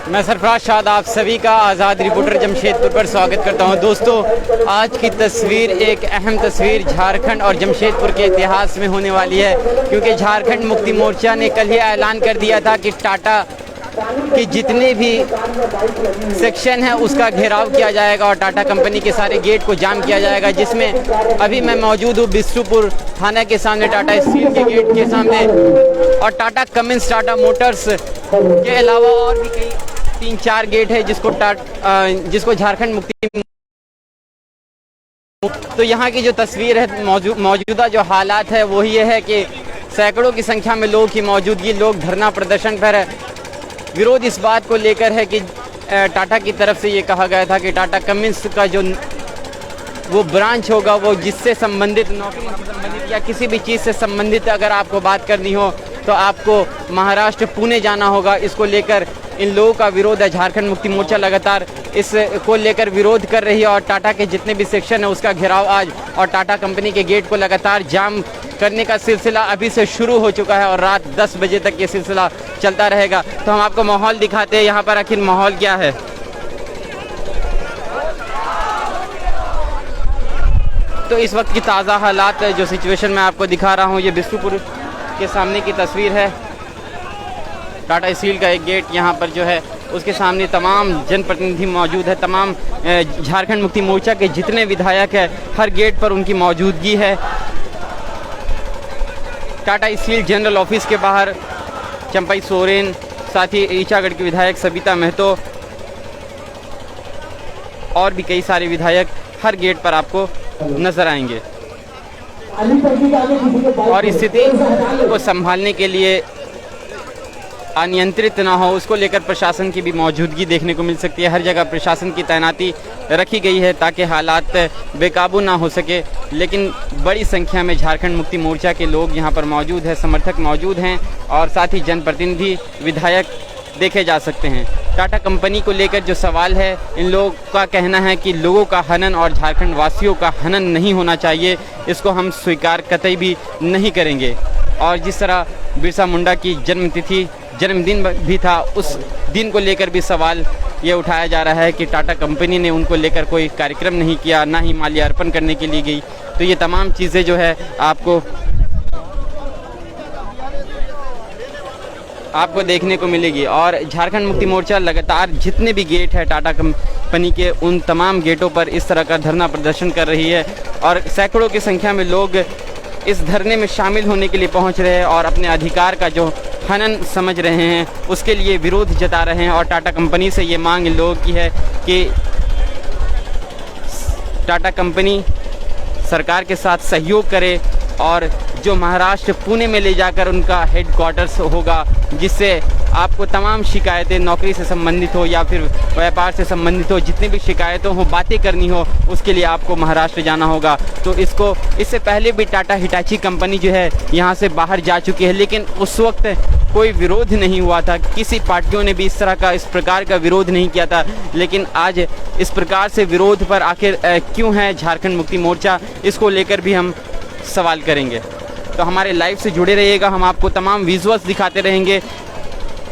मैं सरफराज शाद आप सभी का आज़ाद रिपोर्टर जमशेदपुर पर स्वागत करता हूं। दोस्तों, आज की तस्वीर एक अहम तस्वीर झारखंड और जमशेदपुर के इतिहास में होने वाली है, क्योंकि झारखंड मुक्ति मोर्चा ने कल ही ऐलान कर दिया था कि टाटा कि जितने भी सेक्शन है उसका घेराव किया जाएगा और टाटा कंपनी के सारे गेट को जाम किया जाएगा। जिसमें अभी मैं मौजूद हूँ बिस्टुपुर थाना के सामने, टाटा स्टील के गेट के सामने, और टाटा कमिंस, टाटा मोटर्स के अलावा और भी कई 3-4 गेट है जिसको झारखंड मुक्ति। तो यहाँ की जो तस्वीर है, मौजूदा जो हालात है वो ये है कि सैकड़ों की संख्या में लोगों की मौजूदगी, लोग धरना प्रदर्शन पर है। विरोध इस बात को लेकर है कि टाटा की तरफ से ये कहा गया था कि टाटा कमिंस का जो वो ब्रांच होगा, वो जिससे संबंधित, नौकरी से संबंधित या किसी भी चीज़ से संबंधित अगर आपको बात करनी हो तो आपको महाराष्ट्र पुणे जाना होगा। इसको लेकर इन लोगों का विरोध है। झारखंड मुक्ति मोर्चा लगातार इसको लेकर विरोध कर रही है और टाटा के जितने भी सेक्शन है उसका घेराव आज और टाटा कंपनी के गेट को लगातार जाम करने का सिलसिला अभी से शुरू हो चुका है और रात 10 बजे तक ये सिलसिला चलता रहेगा। तो हम आपको माहौल दिखाते हैं यहाँ पर, आखिर माहौल क्या है। तो इस वक्त की ताज़ा हालात जो सिचुएशन मैं आपको दिखा रहा हूँ, ये बिस्टुपुर के सामने की तस्वीर है। टाटा स्टील का एक गेट यहाँ पर जो है उसके सामने तमाम जनप्रतिनिधि मौजूद है। तमाम झारखंड मुक्ति मोर्चा के जितने विधायक हैं हर गेट पर उनकी मौजूदगी है। टाटा स्टील जनरल ऑफिस के बाहर चंपई सोरेन, साथ ही ईचागढ़ के विधायक सबिता महतो और भी कई सारे विधायक हर गेट पर आपको नजर आएंगे। और स्थिति को संभालने के लिए अनियंत्रित ना हो उसको लेकर प्रशासन की भी मौजूदगी देखने को मिल सकती है। हर जगह प्रशासन की तैनाती रखी गई है ताकि हालात बेकाबू ना हो सके। लेकिन बड़ी संख्या में झारखंड मुक्ति मोर्चा के लोग यहाँ पर मौजूद हैं, समर्थक मौजूद हैं और साथ ही जनप्रतिनिधि, विधायक देखे जा सकते हैं। टाटा कंपनी को लेकर जो सवाल है, इन लोगों का कहना है कि लोगों का हनन और झारखंड वासियों का हनन नहीं होना चाहिए, इसको हम स्वीकार कतई भी नहीं करेंगे। और जिस तरह बिरसा मुंडा की जन्मदिन भी था, उस दिन को लेकर भी सवाल ये उठाया जा रहा है कि टाटा कंपनी ने उनको लेकर कोई कार्यक्रम नहीं किया, ना ही माल्यार्पण करने के लिए गई। तो ये तमाम चीज़ें जो है आपको देखने को मिलेगी। और झारखंड मुक्ति मोर्चा लगातार जितने भी गेट है टाटा कंपनी के, उन तमाम गेटों पर इस तरह का धरना प्रदर्शन कर रही है और सैकड़ों की संख्या में लोग इस धरने में शामिल होने के लिए पहुंच रहे हैं और अपने अधिकार का जो हनन समझ रहे हैं उसके लिए विरोध जता रहे हैं। और टाटा कंपनी से ये मांग लोगों की है कि टाटा कंपनी सरकार के साथ सहयोग करे और जो महाराष्ट्र पुणे में ले जाकर उनका हेडक्वार्टर्स होगा, जिससे आपको तमाम शिकायतें नौकरी से संबंधित हो या फिर व्यापार से संबंधित हो, जितनी भी शिकायतों हो, बातें करनी हो, उसके लिए आपको महाराष्ट्र जाना होगा। तो इससे पहले भी टाटा हिटाची कंपनी जो है यहाँ से बाहर जा चुकी है, लेकिन उस वक्त कोई विरोध नहीं हुआ था, किसी पार्टियों ने भी इस प्रकार का विरोध नहीं किया था। लेकिन आज इस प्रकार से विरोध पर आखिर क्यों है झारखंड मुक्ति मोर्चा, इसको लेकर भी हम सवाल करेंगे। तो हमारे लाइव से जुड़े रहिएगा, हम आपको तमाम विजुअल्स दिखाते रहेंगे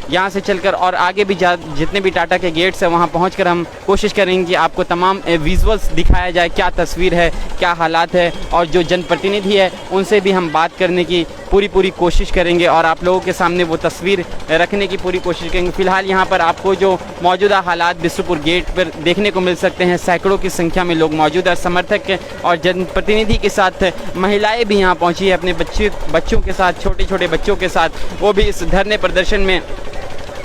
यहाँ से चलकर, और आगे भी जितने भी टाटा के गेट्स हैं वहाँ पहुँचकर हम कोशिश करेंगे कि आपको तमाम विजुअल्स दिखाया जाए, क्या तस्वीर है, क्या हालात है। और जो जनप्रतिनिधि है उनसे भी हम बात करने की पूरी कोशिश करेंगे और आप लोगों के सामने वो तस्वीर रखने की पूरी कोशिश करेंगे। फ़िलहाल यहाँ पर आपको जो मौजूदा हालात बिस्टुपुर गेट पर देखने को मिल सकते हैं, सैकड़ों की संख्या में लोग मौजूद हैं, समर्थक और जनप्रतिनिधि के साथ महिलाएँ भी यहाँ पहुँची है अपने बच्चों के साथ, छोटे बच्चों के साथ। वो भी इस धरने प्रदर्शन में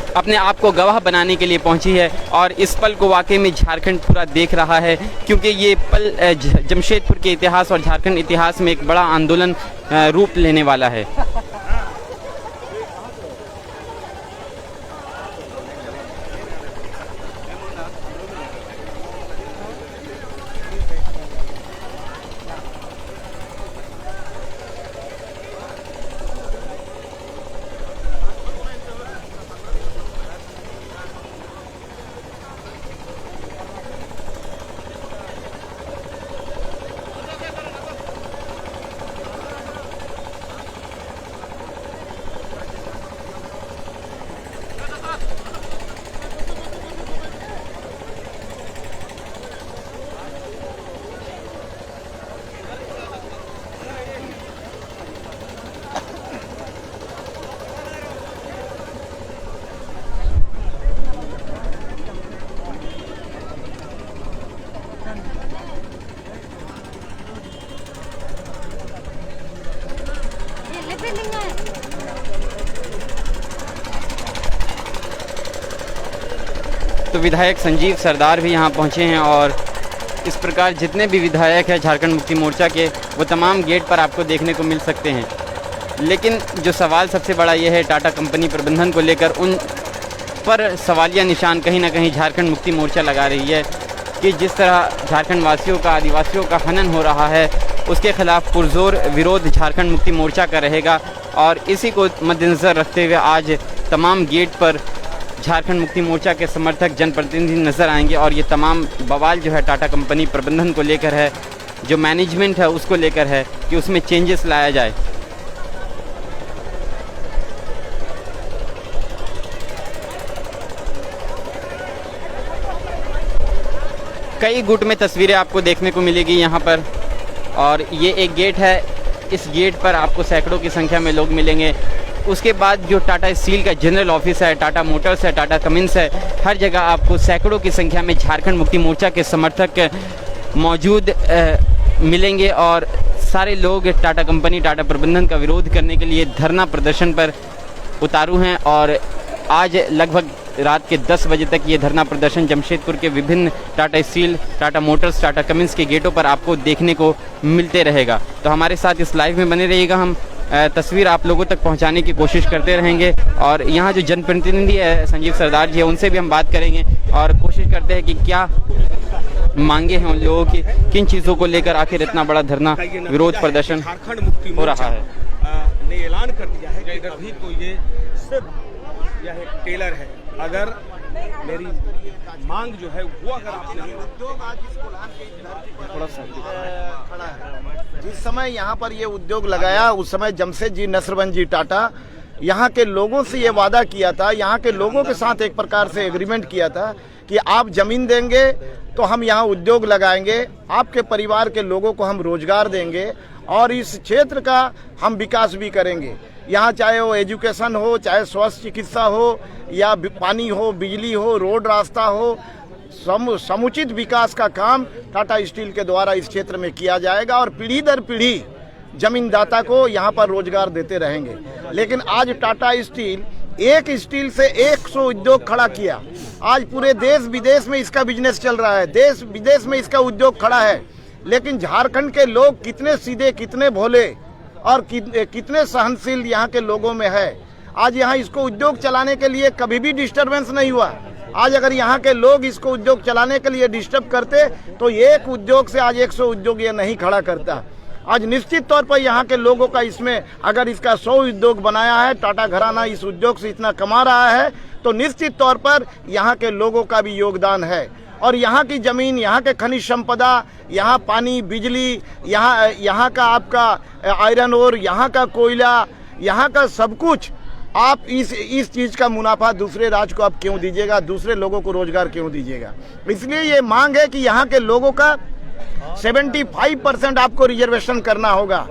अपने आप को गवाह बनाने के लिए पहुंची है और इस पल को वाकई में झारखंड पूरा देख रहा है, क्योंकि ये पल जमशेदपुर के इतिहास और झारखंड इतिहास में एक बड़ा आंदोलन रूप लेने वाला है। तो विधायक संजीव सरदार भी यहाँ पहुँचे हैं और इस प्रकार जितने भी विधायक हैं झारखंड मुक्ति मोर्चा के वो तमाम गेट पर आपको देखने को मिल सकते हैं। लेकिन जो सवाल सबसे बड़ा ये है टाटा कंपनी प्रबंधन को लेकर, उन पर सवालिया निशान कहीं ना कहीं झारखंड मुक्ति मोर्चा लगा रही है कि जिस तरह झारखंड वासियों का, आदिवासियों का हनन हो रहा है, उसके खिलाफ पुरजोर विरोध झारखंड मुक्ति मोर्चा का रहेगा। और इसी को मद्देनज़र रखते हुए आज तमाम गेट पर झारखंड मुक्ति मोर्चा के समर्थक जनप्रतिनिधि नज़र आएंगे और ये तमाम बवाल जो है टाटा कंपनी प्रबंधन को लेकर है, जो मैनेजमेंट है उसको लेकर है कि उसमें चेंजेस लाया जाए। कई गुट में तस्वीरें आपको देखने को मिलेगी यहाँ पर, और ये एक गेट है। इस गेट पर आपको सैकड़ों की संख्या में लोग मिलेंगे। उसके बाद जो टाटा स्टील का जनरल ऑफिस है, टाटा मोटर्स है, टाटा कमिंस है, हर जगह आपको सैकड़ों की संख्या में झारखंड मुक्ति मोर्चा के समर्थक मौजूद मिलेंगे और सारे लोग टाटा कंपनी, टाटा प्रबंधन का विरोध करने के लिए धरना प्रदर्शन पर उतारू हैं। और आज लगभग रात के 10 बजे तक ये धरना प्रदर्शन जमशेदपुर के विभिन्न Tata steel, Tata Motors, Tata Cummins के गेटों पर आपको देखने को मिलते रहेगा। तो हमारे साथ इस लाइव में बने रहिएगा, हम तस्वीर आप लोगों तक पहुंचाने की कोशिश करते रहेंगे। और यहाँ जो जनप्रतिनिधि है संजीव सरदार जी है, उनसे भी हम बात करेंगे और कोशिश करते हैं कि क्या मांगे हैं उन लोगों की, किन चीज़ों को लेकर आखिर इतना बड़ा धरना विरोध प्रदर्शन हो रहा है। ने ऐलान कर दिया है कि अभी तो ये सिर्फ यह एक टेलर है, अगर मेरी मांग जो है वो अगर आप नहीं, उद्योग आज थोड़ा सा खड़ा है। जिस समय यहाँ पर ये उद्योग लगाया उस समय जमशेद जी, नसरबंद जी टाटा यहाँ के लोगों से ये वादा किया था, यहाँ के लोगों के साथ एक प्रकार से एग्रीमेंट किया था कि आप जमीन देंगे तो हम यहाँ उद्योग लगाएंगे, आपके परिवार के लोगों को हम रोजगार देंगे और इस क्षेत्र का हम विकास भी करेंगे। यहाँ चाहे वो एजुकेशन हो, चाहे स्वास्थ्य चिकित्सा हो, या पानी हो, बिजली हो, रोड रास्ता हो, समुचित विकास का काम टाटा स्टील के द्वारा इस क्षेत्र में किया जाएगा और पीढ़ी दर पीढ़ी जमींदाता को यहाँ पर रोजगार देते रहेंगे। लेकिन आज टाटा स्टील एक स्टील से 100 उद्योग खड़ा किया। आज पूरे देश विदेश में इसका बिजनेस चल रहा है, देश विदेश में इसका उद्योग खड़ा है। लेकिन झारखंड के लोग कितने सीधे, कितने भोले और कितने सहनशील यहाँ के लोगों में है। आज यहाँ इसको उद्योग चलाने के लिए कभी भी डिस्टरबेंस नहीं हुआ। आज अगर यहाँ के लोग इसको उद्योग चलाने के लिए डिस्टर्ब करते तो एक उद्योग से आज 100 उद्योग ये नहीं खड़ा करता। आज निश्चित तौर पर यहाँ के लोगों का इसमें अगर इसका 100 उद्योग बनाया है, टाटा घराना इस उद्योग से इतना कमा रहा है, तो निश्चित तौर पर यहाँ के लोगों का भी योगदान है। और यहाँ की जमीन, यहाँ के खनिज संपदा, यहाँ पानी, बिजली, यहाँ का आपका आयरन ओर, यहाँ का कोयला, यहाँ का सब कुछ, आप इस चीज का मुनाफा दूसरे राज्य को आप क्यों दीजिएगा, दूसरे लोगों को रोजगार क्यों दीजिएगा। इसलिए ये मांग है कि यहाँ के लोगों का 75% आपको रिजर्वेशन करना होगा।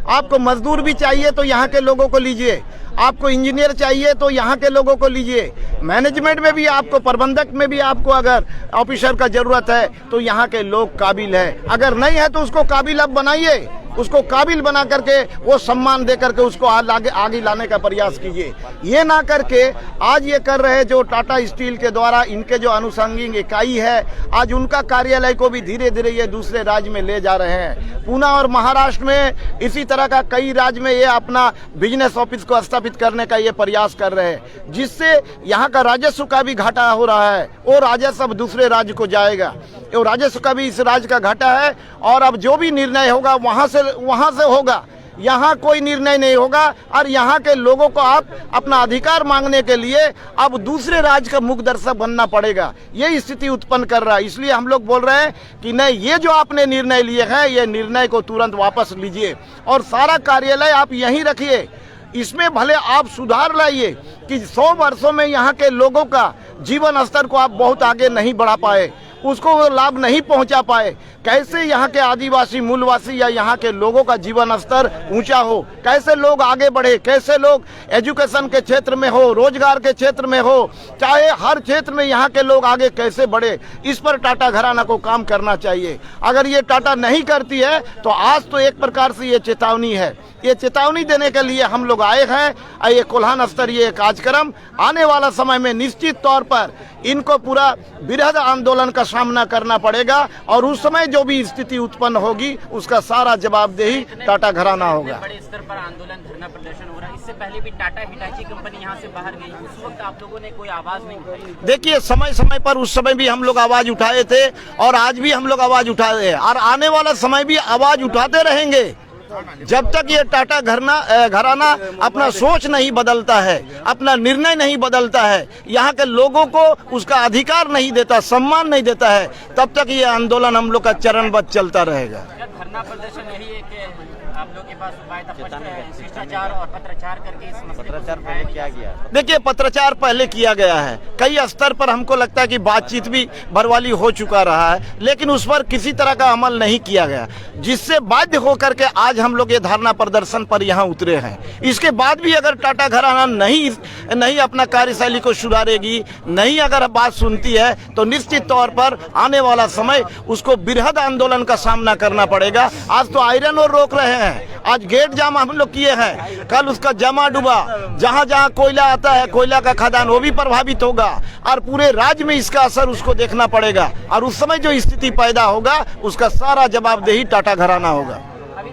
आपको मजदूर भी चाहिए तो यहाँ के लोगों को लीजिए, आपको इंजीनियर चाहिए तो यहाँ के लोगों को लीजिए, मैनेजमेंट में भी आपको, प्रबंधक में भी आपको अगर ऑफिसर का जरूरत है तो यहाँ के लोग काबिल है। अगर नहीं है तो उसको काबिल अब बनाइए, उसको काबिल बना करके वो सम्मान दे करके उसको आगे लाने का प्रयास कीजिए। ये ना करके आज ये कर रहे जो टाटा स्टील के द्वारा इनके जो अनुषंगिक इकाई है, आज उनका कार्यालय को भी धीरे धीरे ये दूसरे राज्य में ले जा रहे हैं। पुणे और महाराष्ट्र में इसी तरह का कई राज्य में ये अपना बिजनेस ऑफिस को स्थापित करने का ये प्रयास कर रहे हैं, जिससे यहाँ का राजस्व का भी घाटा हो रहा है। वो राजस्व अब दूसरे राज्य को जाएगा, वो राजस्व का भी इस राज्य का घाटा है। और अब जो भी निर्णय होगा वहाँ से होगा, यहाँ कोई निर्णय नहीं होगा। और यहाँ के लोगों को आप अपना अधिकार मांगने के लिए अब दूसरे राज्य का मुखदर्शक बनना पड़ेगा। ये स्थिति उत्पन्न कर रहा है। इसलिए हम लोग बोल रहे हैं कि नहीं, ये जो आपने निर्णय लिए हैं, ये निर्णय को तुरंत वापस लीजिए और सारा कार्यालय आप यहीं रखिए। इसमें भले आप सुधार लाइए कि 100 वर्षों में यहाँ के लोगों का जीवन स्तर को आप बहुत आगे नहीं बढ़ा पाए, उसको वो लाभ नहीं पहुंचा पाए, कैसे यहाँ के आदिवासी मूलवासी या यहाँ के लोगों का जीवन स्तर ऊंचा हो, कैसे लोग आगे बढ़े, कैसे लोग एजुकेशन के क्षेत्र में हो, रोजगार के क्षेत्र में हो, चाहे हर क्षेत्र में यहाँ के लोग आगे कैसे बढ़े, इस पर टाटा घराना को काम करना चाहिए। अगर ये टाटा नहीं करती है तो आज तो एक प्रकार से ये चेतावनी है, ये चेतावनी देने के लिए हम लोग आए हैं। ये कोल्हान स्तरीय कार्यक्रम आने वाला समय में निश्चित तौर पर इनको पूरा बृहद आंदोलन का सामना करना पड़ेगा और उस समय जो भी स्थिति उत्पन्न होगी उसका सारा जवाबदेही टाटा घराना होगा। बड़े स्तर पर आंदोलन धरना प्रदर्शन हो रहा है, इससे पहले भी टाटा हिटाची कंपनी यहाँ से बाहर गई, उस वक्त आप लोगों ने कोई आवाज नहीं उठाई? देखिए, समय समय पर उस समय भी हम लोग आवाज उठाए थे और आज भी हम लोग आवाज उठाए हैं और आने वाला समय भी आवाज उठाते रहेंगे जब तक ये टाटा घराना अपना सोच नहीं बदलता है, अपना निर्णय नहीं बदलता है, यहाँ के लोगों को उसका अधिकार नहीं देता, सम्मान नहीं देता है, तब तक ये आंदोलन हम लोग का चरणबद्ध चलता रहेगा। धरना प्रदर्शन यही है कि आप लोग के पास उपाय था, शिष्टाचार और पत्राचार करके इस मसले को पहले किया गया? देखिए, पत्राचार पहले किया गया है, कई स्तर पर हमको लगता है कि बातचीत भी भरवाली हो चुका रहा है, लेकिन उस पर किसी तरह का अमल नहीं किया गया, जिससे बाध्य होकर के आज हम लोग ये धरना प्रदर्शन पर यहाँ उतरे हैं। इसके बाद भी अगर टाटा घराना नहीं अपना कार्यशैली को सुधारेगी, नहीं अगर बात सुनती है, तो निश्चित तौर पर आने वाला समय उसको बृहद आंदोलन का सामना करना पड़ेगा। आज तो आयरन और रोक रहे हैं, आज गेट जाम हम लोग किए हैं, कल उसका जमा डूबा, जहां जहां कोयला आता है, कोयला का खदान वो भी प्रभावित होगा और पूरे राज्य में इसका असर उसको देखना पड़ेगा और उस समय जो स्थिति पैदा होगा उसका सारा जवाबदेही टाटा घराना होगा। अभी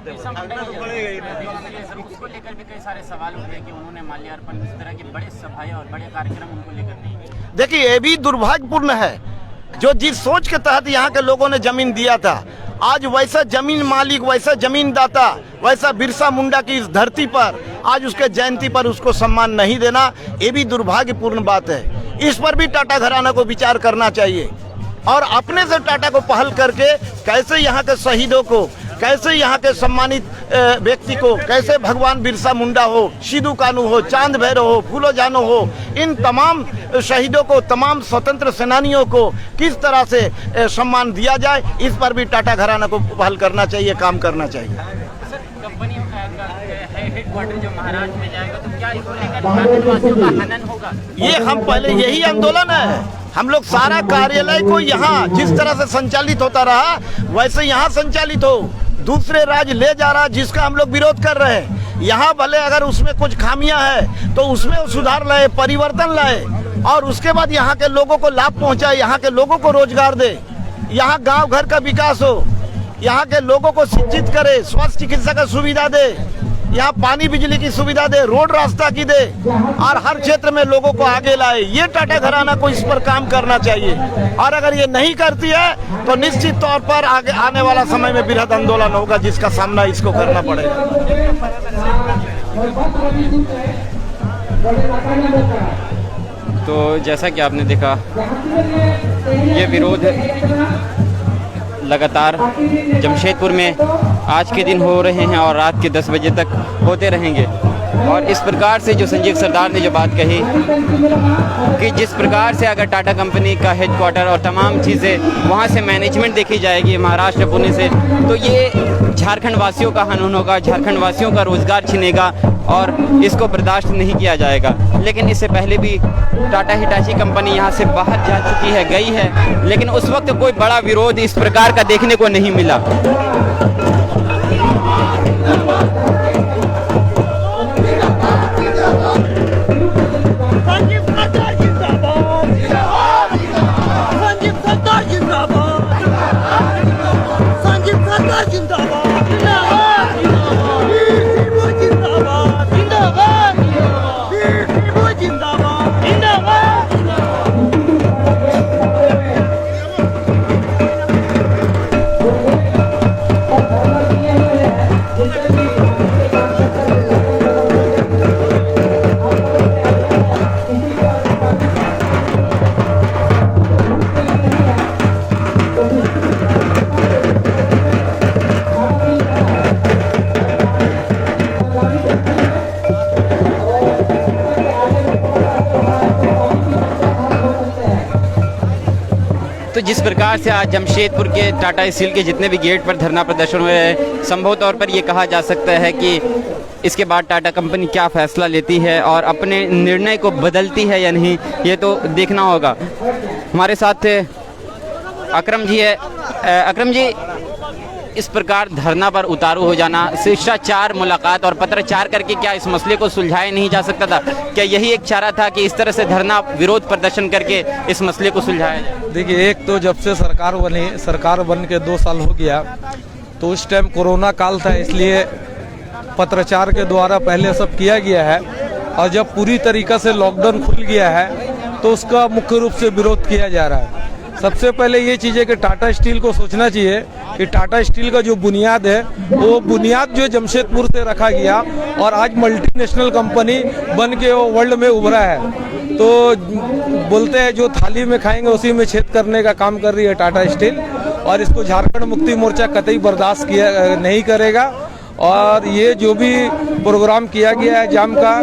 उसको लेकर भी कई सारे सवाल उठ रहे कि उन्होंने माल्यार्पण, इस तरह के बड़े सभाएं और बड़े कार्यक्रम उनको लेकर नहीं किए। देखिए, ये भी दुर्भाग्यपूर्ण है, जो जिस सोच के तहत यहाँ के लोगों ने जमीन दिया था, आज वैसा जमीन मालिक, वैसा जमीन दाता, वैसा बिरसा मुंडा की इस धरती पर आज उसके जयंती पर उसको सम्मान नहीं देना, ये भी दुर्भाग्यपूर्ण बात है। इस पर भी टाटा घराना को विचार करना चाहिए और अपने से टाटा को पहल करके कैसे यहाँ के शहीदों को, कैसे यहाँ के सम्मानित व्यक्ति को, कैसे भगवान बिरसा मुंडा हो, सिद्धू कानू हो, चांद भैरव हो, फूलो जानो हो, इन तमाम शहीदों को, तमाम स्वतंत्र सेनानियों को किस तरह से सम्मान दिया जाए, इस पर भी टाटा घराना को पहल करना चाहिए, काम करना चाहिए। सर, कंपनी हेडक्वार्टर जो महाराष्ट्र में जाएगा तो क्या इसको लेकर झारखंडवासियों का हनन होगा? ये हम पहले यही आंदोलन है, हम लोग सारा कार्यालय को यहाँ जिस तरह से संचालित होता रहा वैसे यहाँ संचालित हो, दूसरे राज्य ले जा रहा जिसका हम लोग विरोध कर रहे हैं। यहाँ भले अगर उसमें कुछ खामियां है तो उसमें सुधार लाए, परिवर्तन लाए और उसके बाद यहाँ के लोगों को लाभ पहुँचाए, यहाँ के लोगों को रोजगार दे, यहाँ गांव घर का विकास हो, यहाँ के लोगों को शिक्षित करे, स्वास्थ्य चिकित्सा का सुविधा दे, यहाँ पानी बिजली की सुविधा दे, रोड रास्ता की दे और हर क्षेत्र में लोगों को आगे लाए। ये टाटा घराना को इस पर काम करना चाहिए और अगर ये नहीं करती है तो निश्चित तौर पर आगे आने वाला समय में बृहद आंदोलन होगा जिसका सामना इसको करना पड़ेगा। तो जैसा कि आपने देखा, ये विरोध लगातार जमशेदपुर में आज के दिन हो रहे हैं और रात के 10 बजे तक होते रहेंगे। और इस प्रकार से जो संजीव सरदार ने जो बात कही कि जिस प्रकार से अगर टाटा कंपनी का हेडक्वार्टर और तमाम चीज़ें वहाँ से मैनेजमेंट देखी जाएगी महाराष्ट्र पुणे से, तो ये झारखंड वासियों का हनन होगा, झारखंड वासियों का रोज़गार छिनेगा और इसको बर्दाश्त नहीं किया जाएगा। लेकिन इससे पहले भी टाटा हिटाची कंपनी यहाँ से बाहर जा चुकी है, गई है, लेकिन उस वक्त कोई बड़ा विरोध इस प्रकार का देखने को नहीं मिला। जिस प्रकार से आज जमशेदपुर के टाटा स्टील के जितने भी गेट पर धरना प्रदर्शन हुए हैं, संभव तौर पर ये कहा जा सकता है कि इसके बाद टाटा कंपनी क्या फैसला लेती है और अपने निर्णय को बदलती है या नहीं, ये तो देखना होगा। हमारे साथ अकरम जी है। अकरम जी, इस प्रकार धरना पर उतारू हो जाना, शिष्टाचार मुलाकात और पत्राचार करके क्या इस मसले को सुलझाया नहीं जा सकता था? क्या यही एक चारा था कि इस तरह से धरना विरोध प्रदर्शन करके इस मसले को सुलझाया जाए? देखिए, एक तो जब से सरकार बन के 2 साल हो गया, तो उस टाइम कोरोना काल था, इसलिए पत्राचार के द्वारा पहले सब किया गया है। और जब पूरी तरीक़ा से लॉकडाउन खुल गया है तो उसका मुख्य रूप से विरोध किया जा रहा है। सबसे पहले ये चीज़ है कि टाटा स्टील को सोचना चाहिए कि टाटा स्टील का जो बुनियाद है, वो बुनियाद जो जमशेदपुर से रखा गया और आज मल्टीनेशनल कंपनी बन के वो वर्ल्ड में उभरा है। तो बोलते हैं जो थाली में खाएंगे उसी में छेद करने का काम कर रही है टाटा स्टील, और इसको झारखंड मुक्ति मोर्चा कतई बर्दाश्त नहीं करेगा। और ये जो भी प्रोग्राम किया गया है जाम का,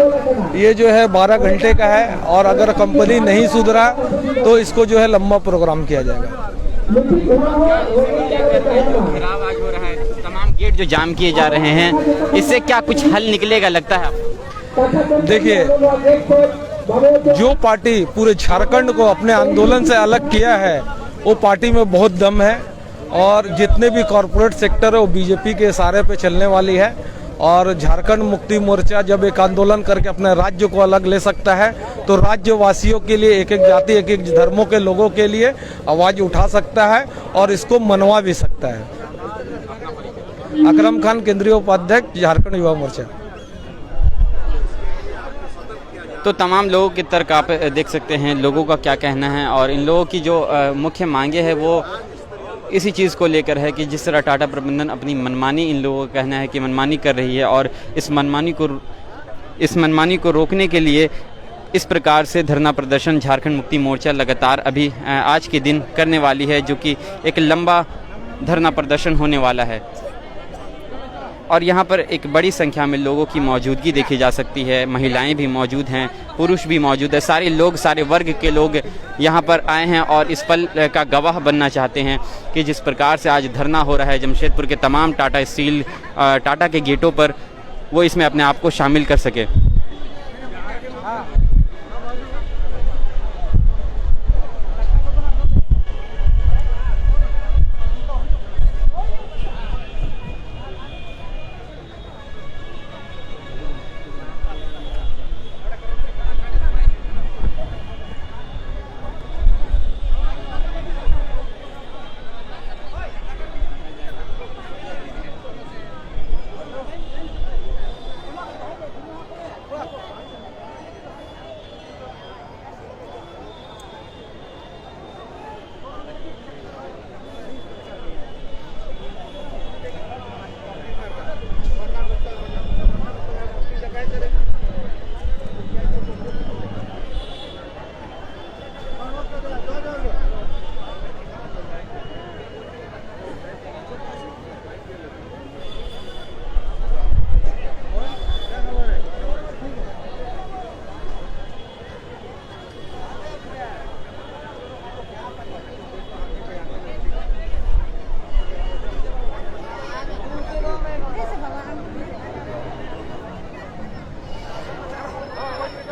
ये जो है 12 घंटे का है, और अगर कंपनी नहीं सुधरा तो इसको जो है लंबा प्रोग्राम किया जाएगा। आज हो रहा है, तमाम गेट जो जाम किए जा रहे हैं, इससे क्या कुछ हल निकलेगा लगता है आपको? देखिए, जो पार्टी पूरे झारखंड को अपने आंदोलन से अलग किया है, वो पार्टी में बहुत दम है, और जितने भी कॉरपोरेट सेक्टर है वो बीजेपी के इशारे पे चलने वाली है। और झारखंड मुक्ति मोर्चा जब एक आंदोलन करके अपने राज्य को अलग ले सकता है, तो राज्यवासियों के लिए, एक एक जाति, एक एक धर्मों के लोगों के लिए आवाज़ उठा सकता है और इसको मनवा भी सकता है। अकरम खान, केंद्रीय उपाध्यक्ष, झारखंड युवा मोर्चा। तो तमाम लोगों के तर्क आप देख सकते हैं, लोगों का क्या कहना है, और इन लोगों की जो मुख्य मांगे है वो इसी चीज़ को लेकर है कि जिस तरह टाटा प्रबंधन अपनी मनमानी, इन लोगों का कहना है कि मनमानी कर रही है, और इस मनमानी को रोकने के लिए इस प्रकार से धरना प्रदर्शन झारखंड मुक्ति मोर्चा लगातार अभी आज के दिन करने वाली है, जो कि एक लंबा धरना प्रदर्शन होने वाला है। और यहाँ पर एक बड़ी संख्या में लोगों की मौजूदगी देखी जा सकती है। महिलाएं भी मौजूद हैं, पुरुष भी मौजूद है, सारे लोग, सारे वर्ग के लोग यहाँ पर आए हैं और इस पल का गवाह बनना चाहते हैं कि जिस प्रकार से आज धरना हो रहा है जमशेदपुर के तमाम टाटा स्टील, टाटा के गेटों पर, वो इसमें अपने आप को शामिल कर सके।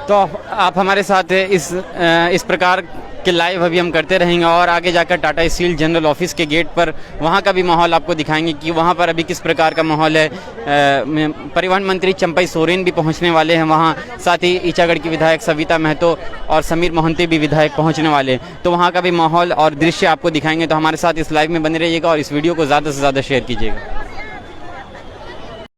तो आप हमारे साथ इस प्रकार के लाइव अभी हम करते रहेंगे और आगे जाकर टाटा स्टील जनरल ऑफिस के गेट पर वहाँ का भी माहौल आपको दिखाएंगे कि वहाँ पर अभी किस प्रकार का माहौल है। परिवहन मंत्री चंपई सोरेन भी पहुँचने वाले हैं वहाँ, साथ ही ईचागढ़ की विधायक सविता महतो और समीर मोहंती भी विधायक पहुँचने वाले, तो वहाँ का भी माहौल और दृश्य आपको दिखाएंगे। तो हमारे साथ इस लाइव में बने रहिएगा और इस वीडियो को ज़्यादा से ज़्यादा शेयर कीजिएगा।